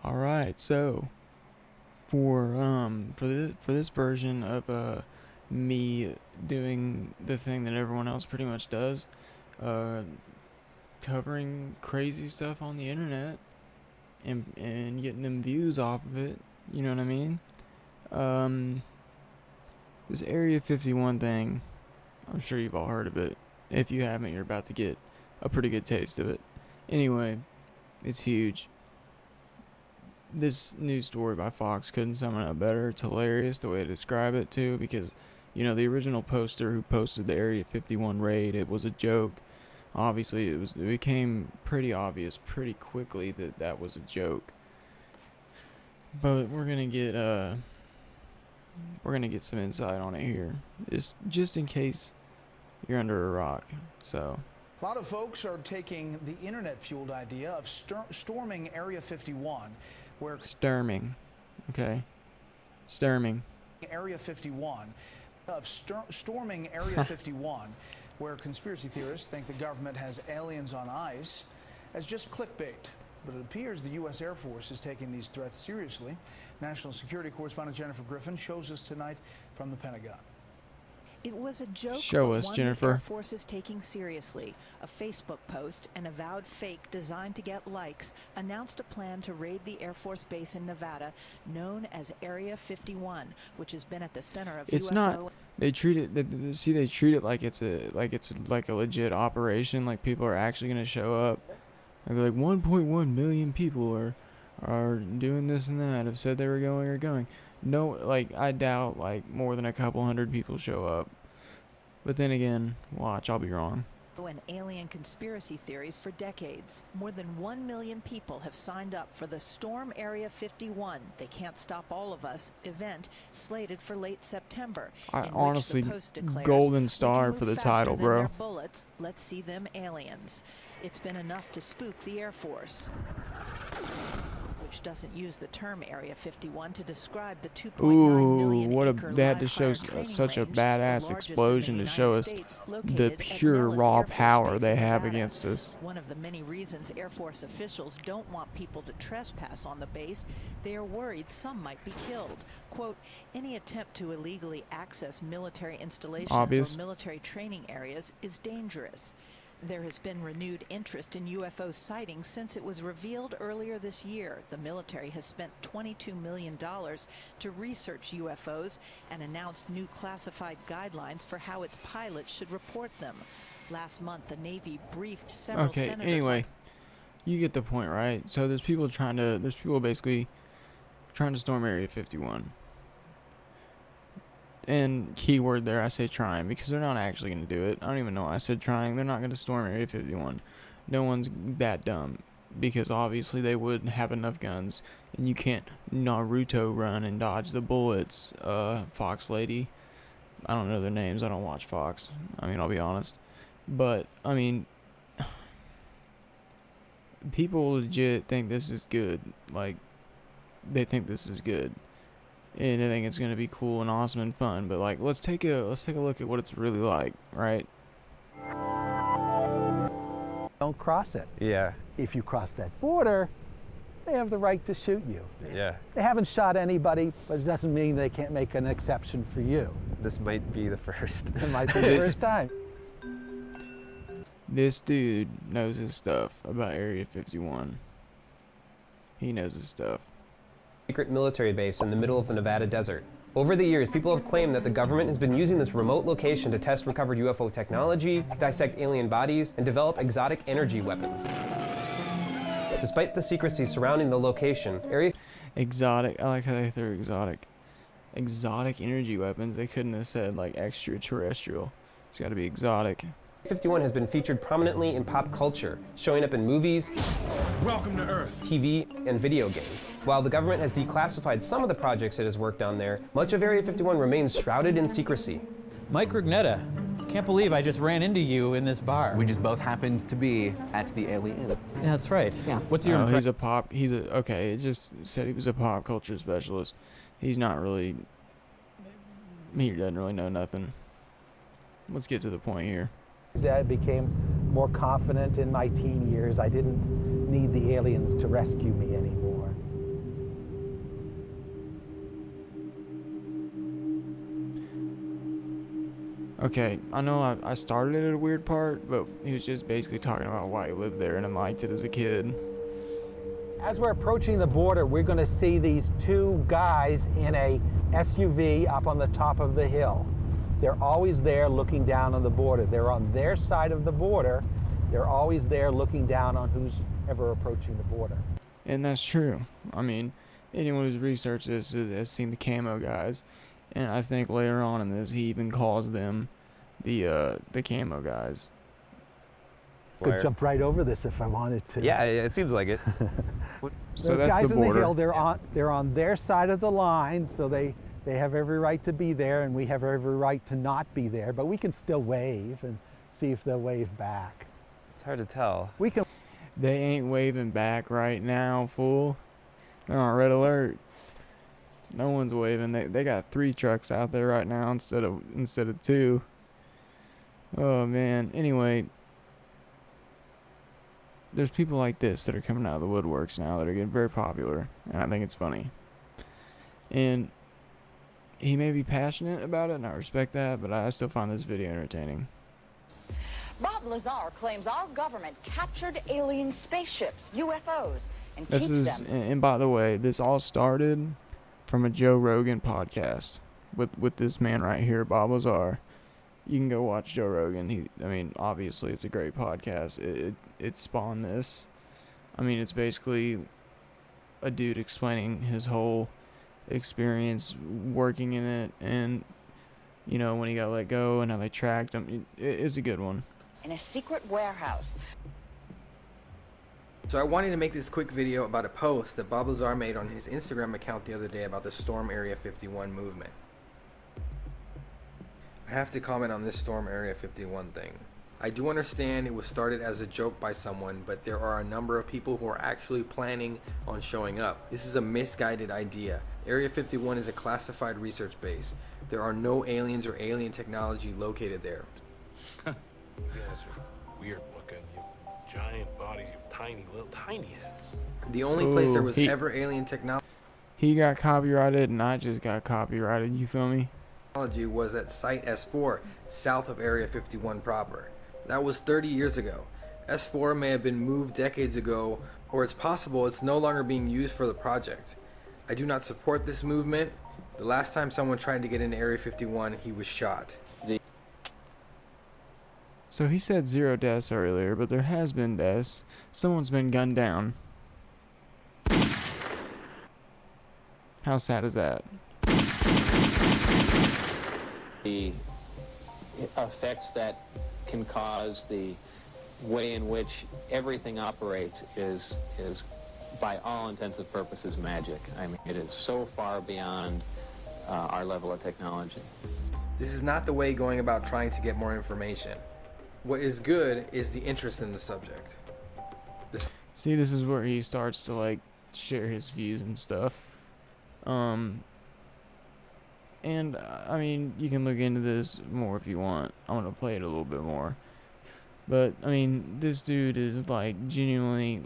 All right, so for this version of me doing the thing that everyone else pretty much does, uh, covering crazy stuff on the internet and getting them views off of it. You know what I mean? This Area 51 thing, I'm sure you've all heard of it. If you haven't, you're about to get a pretty good taste of it. Anyway, it's huge. This news story by Fox couldn't sum it up better. It's hilarious the way to describe it too, because the original poster who posted the Area 51 raid, it was a joke. Obviously, it became pretty obvious pretty quickly that that was a joke. But we're gonna get some insight on it here, just in case you're under a rock. So. A lot of folks are taking the internet-fueled idea of storming Area 51, where Storming. Okay. Storming. Area 51 of storming Area 51, where conspiracy theorists think the government has aliens on ice, as just clickbait. But it appears the U.S. Air Force is taking these threats seriously. National Security Correspondent Jennifer Griffin shows us tonight from the Pentagon. It was a joke, Show us, one Jennifer. the Air Force is taking seriously. A Facebook post, an avowed fake designed to get likes, announced a plan to raid the Air Force base in Nevada, known as Area 51, which has been at the center of It's UFO. not. They treat it. They treat it like it's a legit operation. Like people are actually gonna show up. Like they're like 1.1 million people are doing this and that. Have said they were going or going. No, like I doubt like more than a couple hundred people show up. But then again, watch, I'll be wrong. And alien conspiracy theories for decades. More than 1 million people have signed up for the Storm Area 51, They Can't Stop All of Us event slated for late September. I in honestly, which the post declares, golden "We star can for move the faster title, than bro. their bullets. Let's see them aliens." It's been enough to spook the Air Force, which doesn't use the term Area 51 to describe the 2.9 million what a acre that live to show fire training such a range, the badass largest in the explosion to United show us States, the located at pure Nellis raw Air Force power Base they in have Nevada. against us. One of the many reasons Air Force officials don't want people to trespass on the base, they are worried some might be killed. Quote, any attempt to illegally access military installations Obvious. or military training areas is dangerous. There has been renewed interest in UFO sightings since it was revealed earlier this year. The military has spent $22 million to research UFOs and announced new classified guidelines for how its pilots should report them. Last month, the Navy briefed several Okay, senators. anyway, you get the point, right? So there's people basically trying to storm Area 51. And keyword there, I say trying, because they're not actually going to do it. I don't even know why I said trying. They're not going to storm Area 51. No one's that dumb, because obviously they wouldn't have enough guns, and you can't Naruto run and dodge the bullets. Fox lady, I don't know their names. I don't watch Fox. I mean, I'll be honest. But, I mean, people legit think this is good. Like, they think this is good. And they think it's gonna be cool and awesome and fun, but like let's take a look at what it's really like, right? Don't cross it. Yeah. If you cross that border, they have the right to shoot you. Yeah. They haven't shot anybody, but it doesn't mean they can't make an exception for you. This might be the first. It might be the first time. This dude knows his stuff about Area 51. He knows his stuff. Secret military base in the middle of the Nevada desert. Over the years, people have claimed that the government has been using this remote location to test recovered UFO technology, dissect alien bodies, and develop exotic energy weapons. Despite the secrecy surrounding the location, Exotic. I like how they threw exotic. Exotic energy weapons. They couldn't have said like extraterrestrial. It's got to be exotic. 51 has been featured prominently in pop culture, showing up in movies, Welcome to Earth. TV, and video games. While the government has declassified some of the projects it has worked on there, much of Area 51 remains shrouded in secrecy. Mike Rugnetta, can't believe I just ran into you in this bar. We just both happened to be at the Alien. Yeah, that's right. Yeah. What's your impression? Okay, it just said he was a pop culture specialist. He's not really, he doesn't really know nothing. Let's get to the point here. I became more confident in my teen years. I didn't need the aliens to rescue me anymore. Okay, I know I started at a weird part, but he was just basically talking about why he lived there and liked it as a kid. As we're approaching the border, we're going to see these two guys in a SUV up on the top of the hill. They're always there looking down on the border. They're on their side of the border. They're always there looking down on who's ever approaching the border. And that's true. I mean, anyone who's researched this has seen the camo guys. And I think later on in this, he even calls them the camo guys. Could jump right over this if I wanted to. Yeah, it seems like it. So Those that's guys the in the border. hill, they're on their side of the line, so they have every right to be there, and we have every right to not be there. But we can still wave and see if they'll wave back. It's hard to tell. We can. They ain't waving back right now, fool. They're on red alert. No one's waving. They got 3 trucks out there right now instead of 2. Oh man. Anyway, there's people like this that are coming out of the woodworks now that are getting very popular, and I think it's funny. And he may be passionate about it, and I respect that, but I still find this video entertaining. Bob Lazar claims our government captured alien spaceships, UFOs, and This keeps is, them. and by the way, this all started from a Joe Rogan podcast with this man right here, Bob Lazar. You can go watch Joe Rogan. I mean, obviously it's a great podcast. It spawned this. I mean, it's basically a dude explaining his whole experience working in it, and you know, when he got let go and how they tracked him. It's a good one. In a secret warehouse. So I wanted to make this quick video about a post that Bob Lazar made on his Instagram account the other day about the Storm Area 51 movement. I have to comment on this Storm Area 51 thing. I do understand it was started as a joke by someone, but there are a number of people who are actually planning on showing up. This is a misguided idea. Area 51 is a classified research base. There are no aliens or alien technology located there. You guys are weird looking. You have giant bodies, you have tiny heads. The only place there Ooh, was ever alien technology He got copyrighted, and I just got copyrighted. You feel me? was at Site S4, south of Area 51 proper. That was 30 years ago. S4 may have been moved decades ago, or it's possible it's no longer being used for the project. I do not support this movement. The last time someone tried to get into Area 51, he was shot. So he said 0 deaths earlier, but there has been deaths. Someone's been gunned down. How sad is that? The effects that can cause, the way in which everything operates is by all intents and purposes magic. I mean, it is so far beyond our level of technology. This is not the way going about trying to get more information. What is good is the interest in the subject. See, this is where he starts to like share his views and stuff. And I mean, you can look into this more if you want. I'm gonna play it a little bit more. But I mean, this dude is like genuinely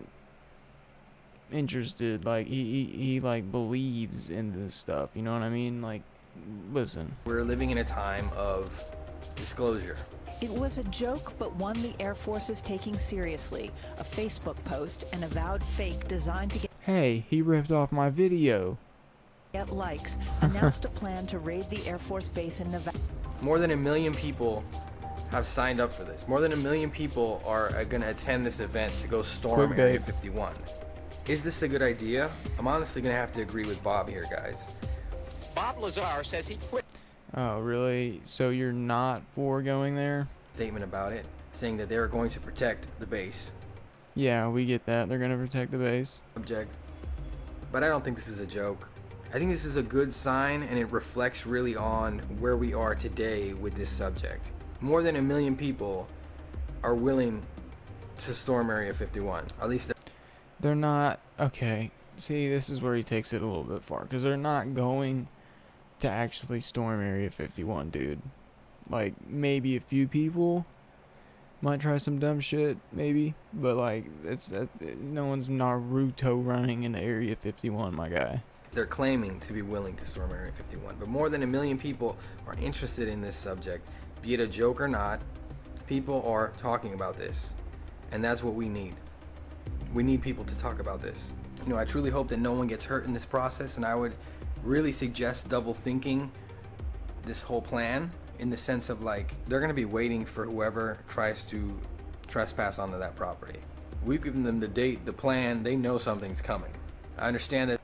interested. Like he like believes in this stuff. You know what I mean? Like, listen. We're living in a time of disclosure. It was a joke, but one the Air Force is taking seriously. A Facebook post, an avowed fake designed to Hey, he ripped off my video. get likes, announced a plan to raid the Air Force base in Nevada. More than 1 million people have signed up for this. More than 1 million people are going to attend this event to go storm Clickbait. Area 51. Is this a good idea? I'm honestly going to have to agree with Bob here, guys. Bob Lazar says he quit. Oh, really? So you're not for going there? Statement about it, saying that they're going to protect the base. Yeah, we get that. They're gonna protect the base. Subject. But I don't think this is a joke. I think this is a good sign, and it reflects really on where we are today with this subject. More than 1 million people are willing to storm Area 51. At least They're not. Okay. See, this is where he takes it a little bit far, because they're not going to actually storm Area 51, dude. Like, maybe a few people, Might try some dumb shit, maybe, but like no one's Naruto running into Area 51, my guy. They're claiming to be willing to storm Area 51, but more than 1 million people are interested in this subject. Be it a joke or not, people are talking about this, and that's what we need. We need people to talk about this. You know, I truly hope that no one gets hurt in this process, and I would really suggest double thinking this whole plan, in the sense of like, they're going to be waiting for whoever tries to trespass onto that property. We've given them the date, the plan, they know something's coming. I understand that.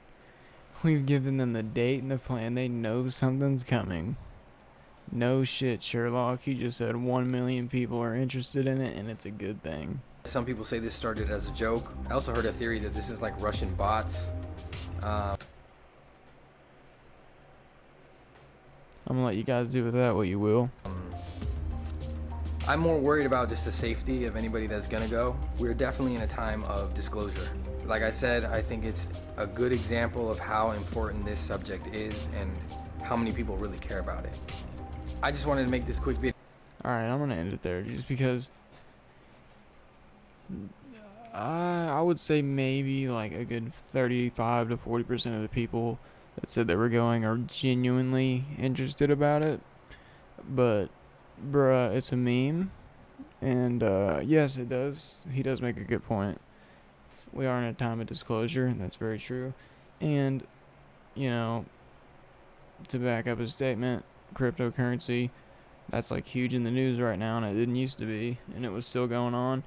We've given them the date and the plan. They know something's coming. No shit, Sherlock. You just said 1 million people are interested in it, and it's a good thing. Some people say this started as a joke. I also heard a theory that this is like Russian bots. I'm gonna let you guys do with that what you will. I'm more worried about just the safety of anybody that's gonna go. We're definitely in a time of disclosure. Like I said, I think it's a good example of how important this subject is and how many people really care about it. I just wanted to make this quick video. Alright, I'm gonna end it there just because I would say maybe like a good 35 to 40% of the people that said they were going are genuinely interested about it. But bruh, it's a meme, and yes, it does. He does make a good point. We are in a time of disclosure. That's very true. And you know, to back up his statement, cryptocurrency, that's like huge in the news right now, and it didn't used to be, and it was still going on.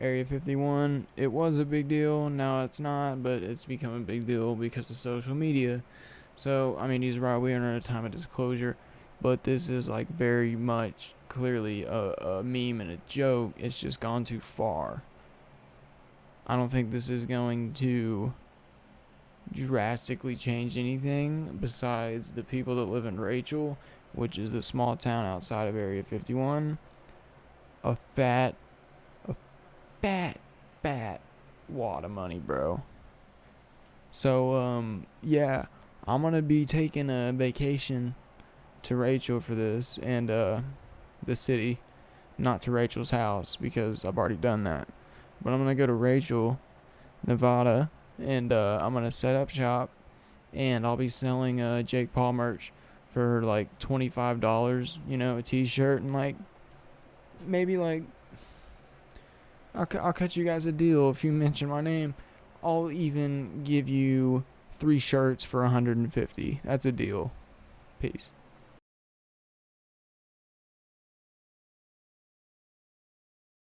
Area 51, it was a big deal. Now it's not, but it's become a big deal because of social media. So I mean, he's right. We are in a time of disclosure, but this is like very much clearly a meme and a joke. It's just gone too far. I don't think this is going to drastically change anything besides the people that live in Rachel, which is a small town outside of Area 51. A fat wad of money, bro. So yeah, I'm gonna be taking a vacation to Rachel for this, and the city, not to Rachel's house because I've already done that. But I'm gonna go to Rachel, Nevada, and I'm gonna set up shop, and I'll be selling Jake Paul merch for like $25, you know, a t-shirt, and like maybe like I'll cut you guys a deal if you mention my name. I'll even give you 3 shirts for $150. That's a deal. Peace.